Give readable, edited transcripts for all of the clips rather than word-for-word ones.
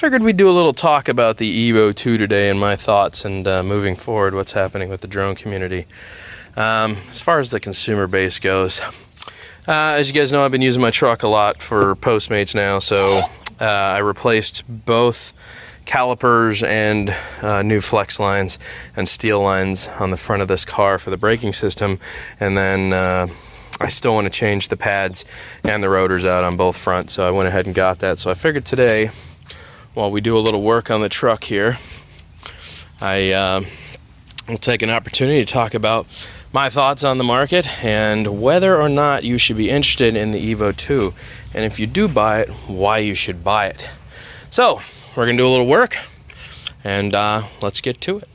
figured we'd do a little talk about the Evo 2 today and my thoughts and moving forward, what's happening with the drone community. As far as the consumer base goes, as you guys know, I've been using my truck a lot for Postmates now, so I replaced both calipers and new flex lines and steel lines on the front of this car for the braking system, and then I still want to change the pads and the rotors out on both fronts, so I went ahead and got that. So I figured today, while we do a little work on the truck here, I will take an opportunity to talk about my thoughts on the market and whether or not you should be interested in the Evo 2, and if you do buy it, why you should buy it. So we're gonna do a little work, and let's get to it.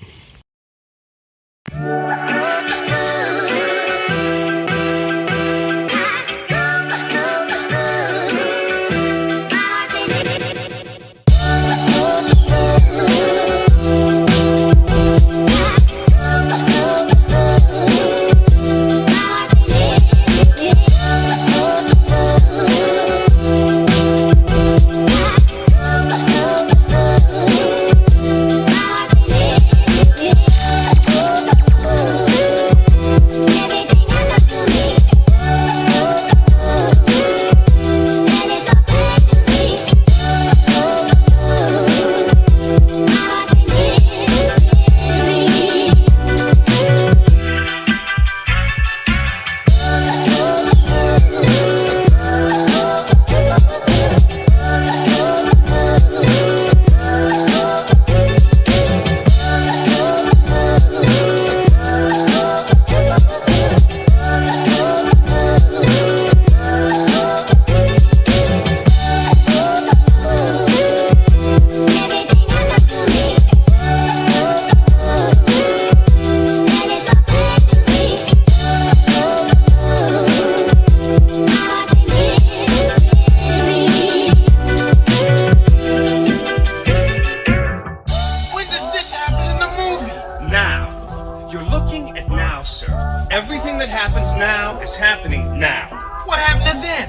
Everything that happens now is happening now. What happened to then?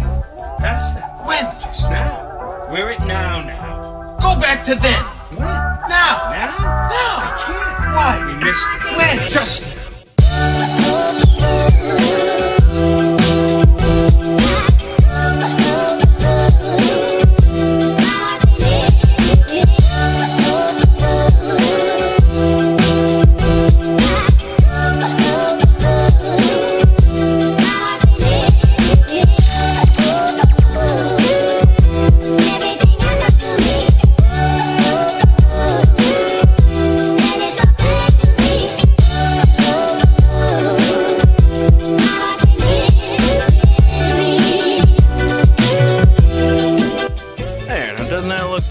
Past that. When? Just now. We're at now. Go back to then. When? Now. Now? Now. I can't. Why? We missed it. When? Just now.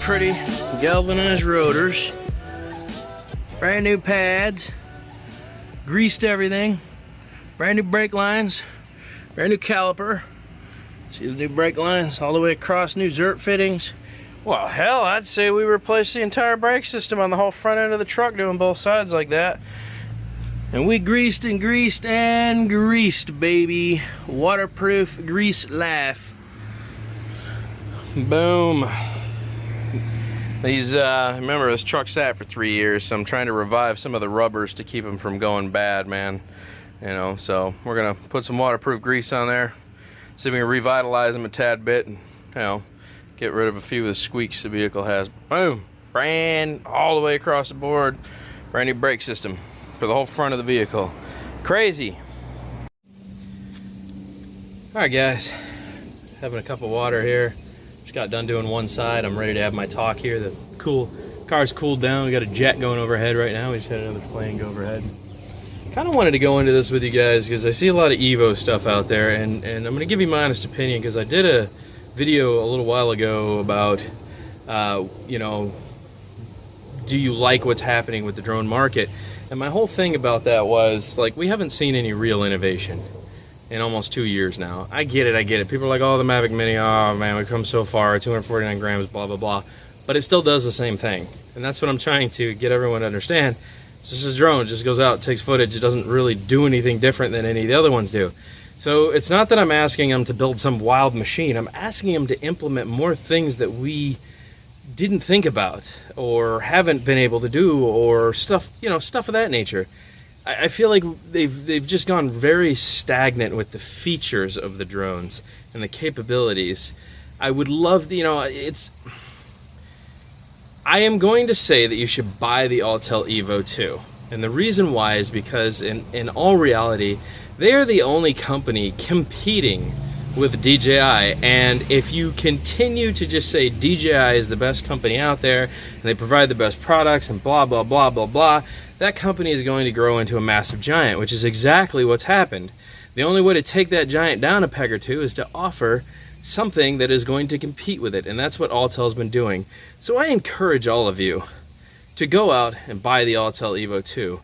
Pretty galvanized rotors, brand new pads, greased everything, brand new brake lines, brand new caliper. See the new brake lines all the way across, new Zert fittings. Well, hell, I'd say we replaced the entire brake system on the whole front end of the truck, doing both sides like that. And we greased and greased and greased, baby. Waterproof grease life. Boom. These, remember, this truck sat for 3 years, so I'm trying to revive some of the rubbers to keep them from going bad, man. You know, so we're gonna put some waterproof grease on there, see if we can revitalize them a tad bit, and, you know, get rid of a few of the squeaks the vehicle has. Boom! Brand all the way across the board, brand new brake system for the whole front of the vehicle. Crazy. All right, guys, having a cup of water here. Just got done doing one side. I'm ready to have my talk here. The car's cooled down. We got a jet going overhead right now. We just had another plane go overhead. Kind of wanted to go into this with you guys because I see a lot of Evo stuff out there, and I'm going to give you my honest opinion because I did a video a little while ago about, you know, do you like what's happening with the drone market? And my whole thing about that was, like, we haven't seen any real innovation in almost 2 years now. I get it. People are like, oh, the Mavic Mini, oh man, we've come so far, 249 grams, blah, blah, blah. But it still does the same thing. And that's what I'm trying to get everyone to understand. It's just a drone, it just goes out, takes footage, it doesn't really do anything different than any of the other ones do. So it's not that I'm asking them to build some wild machine, I'm asking them to implement more things that we didn't think about or haven't been able to do, or stuff of that nature. I feel like they've just gone very stagnant with the features of the drones and the capabilities. I would love to, I am going to say that you should buy the Autel Evo 2. And the reason why is because in all reality, they are the only company competing with DJI. And if you continue to just say DJI is the best company out there and they provide the best products and blah, blah, blah, blah, blah, that company is going to grow into a massive giant, which is exactly what's happened. The only way to take that giant down a peg or two is to offer something that is going to compete with it, and that's what Autel's been doing. So I encourage all of you to go out and buy the Autel Evo 2.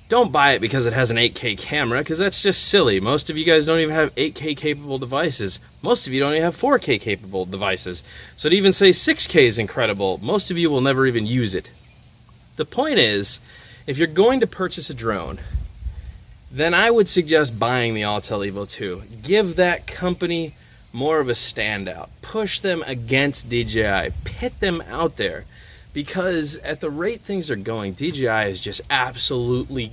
Don't buy it because it has an 8K camera, because that's just silly. Most of you guys don't even have 8K capable devices. Most of you don't even have 4K capable devices. So to even say 6K is incredible, most of you will never even use it. The point is, if you're going to purchase a drone, then I would suggest buying the Autel Evo 2. Give that company more of a standout. Push them against DJI. Pit them out there. Because at the rate things are going, DJI is just absolutely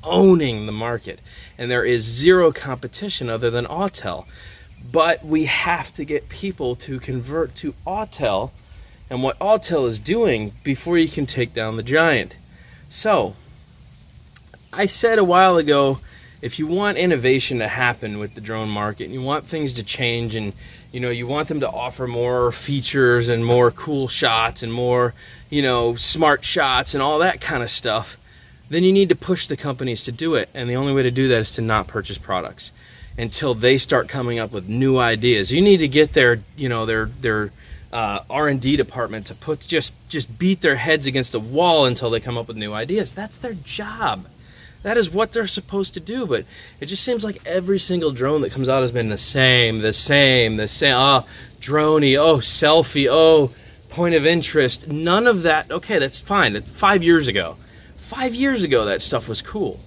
owning the market. And there is zero competition other than Autel. But we have to get people to convert to Autel and what Autel is doing before you can take down the giant. So, I said a while ago, if you want innovation to happen with the drone market, and you want things to change, and you want them to offer more features and more cool shots and more, smart shots and all that kind of stuff, then you need to push the companies to do it. And the only way to do that is to not purchase products until they start coming up with new ideas. You need to get their R&D department to just beat their heads against a wall until they come up with new ideas. That's their job. That is what they're supposed to do. But it just seems like every single drone that comes out has been the same. Oh, droney, oh, selfie, oh, point of interest. None of that. Okay, that's fine. 5 years ago. 5 years ago, that stuff was cool.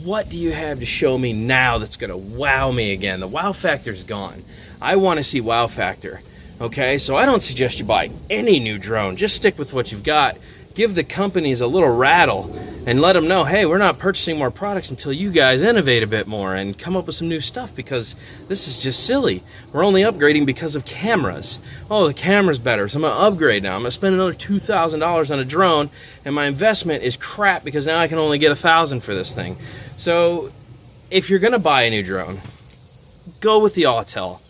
What do you have to show me now that's going to wow me again? The wow factor's gone. I want to see wow factor. Okay, so I don't suggest you buy any new drone. Just stick with what you've got. Give the companies a little rattle and let them know, hey, we're not purchasing more products until you guys innovate a bit more and come up with some new stuff, because this is just silly. We're only upgrading because of cameras. Oh, the camera's better, so I'm going to upgrade now. I'm going to spend another $2,000 on a drone, and my investment is crap because now I can only get $1,000 for this thing. So if you're going to buy a new drone, go with the Autel.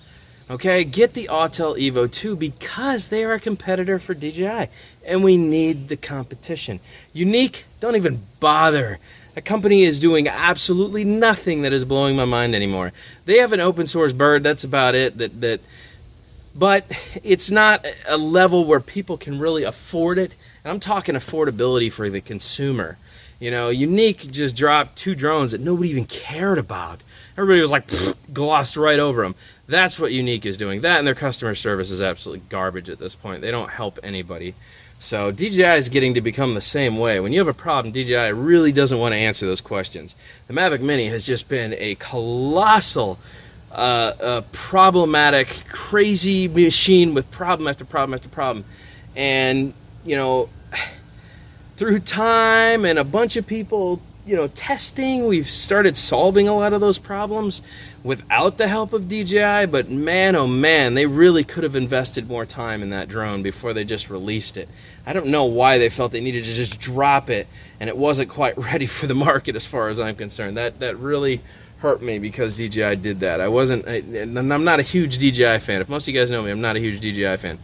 Okay, get the Autel Evo 2 because they are a competitor for DJI, and we need the competition. Unique, don't even bother. A company is doing absolutely nothing that is blowing my mind anymore. They have an open source bird, that's about it. But it's not a level where people can really afford it. And I'm talking affordability for the consumer. Unique just dropped 2 drones that nobody even cared about. Everybody was like, glossed right over them. That's what Unique is doing. That and their customer service is absolutely garbage at this point. They don't help anybody. So DJI is getting to become the same way. When you have a problem, DJI really doesn't want to answer those questions. The Mavic Mini has just been a colossal, problematic, crazy machine with problem after problem after problem. And, through time and a bunch of people, testing, we've started solving a lot of those problems without the help of DJI, but man, oh man, they really could have invested more time in that drone before they just released it. I don't know why they felt they needed to just drop it, and it wasn't quite ready for the market as far as I'm concerned. That really hurt me because DJI did that. I'm not a huge DJI fan. If most of you guys know me, I'm not a huge DJI fan.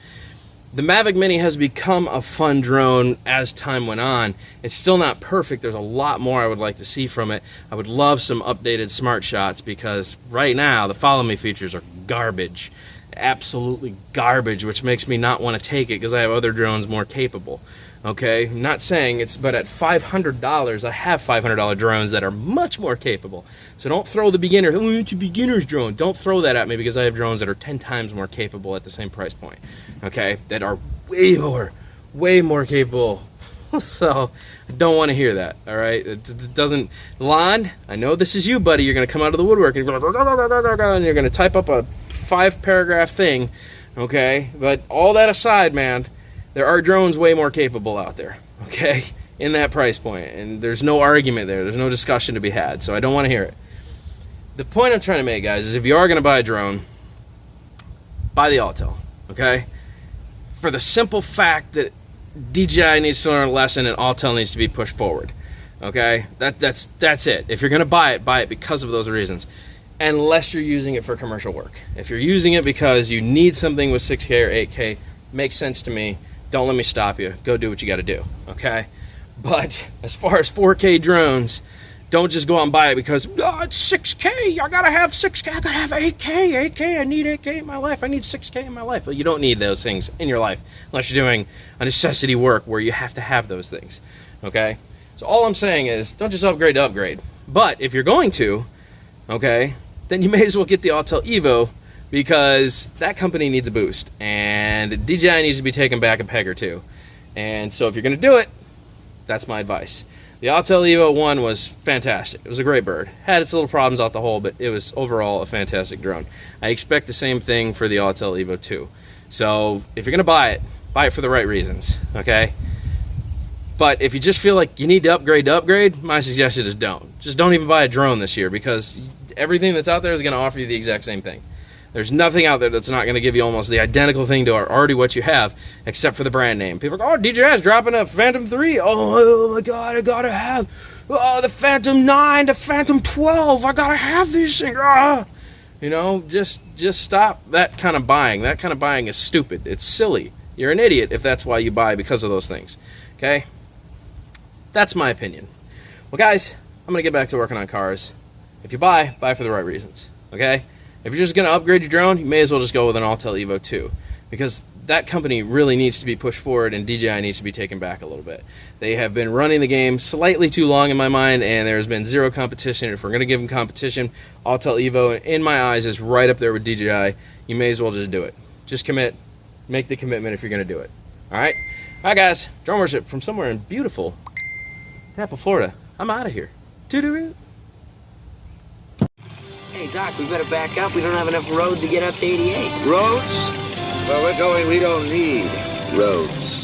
The Mavic Mini has become a fun drone as time went on. It's still not perfect. There's a lot more I would like to see from it. I would love some updated smart shots, because right now the follow me features are garbage. Absolutely garbage, which makes me not want to take it because I have other drones more capable. Okay, I'm not saying it's, but at $500, I have $500 drones that are much more capable. So don't throw the beginner, oh, it's a beginner's drone. Don't throw that at me, because I have drones that are 10 times more capable at the same price point. Okay, that are way more capable. So I don't want to hear that. All right, it doesn't. Lon, I know this is you, buddy. You're gonna come out of the woodwork and you're gonna type up a 5-paragraph thing. Okay, but all that aside, man, There are drones way more capable out there, okay, in that price point, and there's no argument there. There's no discussion to be had, so I don't want to hear it. The point I'm trying to make, guys, is if you are going to buy a drone, buy the Autel, okay? For the simple fact that DJI needs to learn a lesson and Autel needs to be pushed forward, okay? That's it. If you're going to buy it because of those reasons, unless you're using it for commercial work. If you're using it because you need something with 6K or 8K, makes sense to me. Don't let me stop you. Go do what you got to do, okay? But as far as 4K drones, don't just go out and buy it because, oh, it's 6K. I got to have 6K. I got to have 8K. 8K. I need 8K in my life. I need 6K in my life. Well, you don't need those things in your life unless you're doing a necessity work where you have to have those things, okay? So all I'm saying is don't just upgrade to upgrade. But if you're going to, okay, then you may as well get the Autel Evo because that company needs a boost. And DJI needs to be taken back a peg or two. And so if you're going to do it, that's my advice. The Autel Evo 1 was fantastic. It was a great bird. Had its little problems out the hole, but it was overall a fantastic drone. I expect the same thing for the Autel Evo 2. So if you're going to buy it for the right reasons, okay? But if you just feel like you need to upgrade, my suggestion is don't. Just don't even buy a drone this year because everything that's out there is going to offer you the exact same thing. There's nothing out there that's not going to give you almost the identical thing to already what you have, except for the brand name. People are like, oh, DJI's dropping a Phantom 3. Oh my God, I got to have the Phantom 9, the Phantom 12. I got to have these things. Ah. You know, just stop that kind of buying. That kind of buying is stupid. It's silly. You're an idiot if that's why you buy because of those things. Okay? That's my opinion. Well, guys, I'm going to get back to working on cars. If you buy for the right reasons. Okay? If you're just going to upgrade your drone, you may as well just go with an Autel Evo 2 because that company really needs to be pushed forward and DJI needs to be taken back a little bit. They have been running the game slightly too long in my mind and there's been zero competition. If we're going to give them competition, Autel Evo, in my eyes, is right up there with DJI. You may as well just do it. Just commit. Make the commitment if you're going to do it. All right? All right, guys. Drone worship from somewhere in beautiful Tampa, Florida. I'm out of here. Toodaloo. Hey, Doc, we better back up. We don't have enough road to get up to 88. Roads? Where we're going, we don't need roads.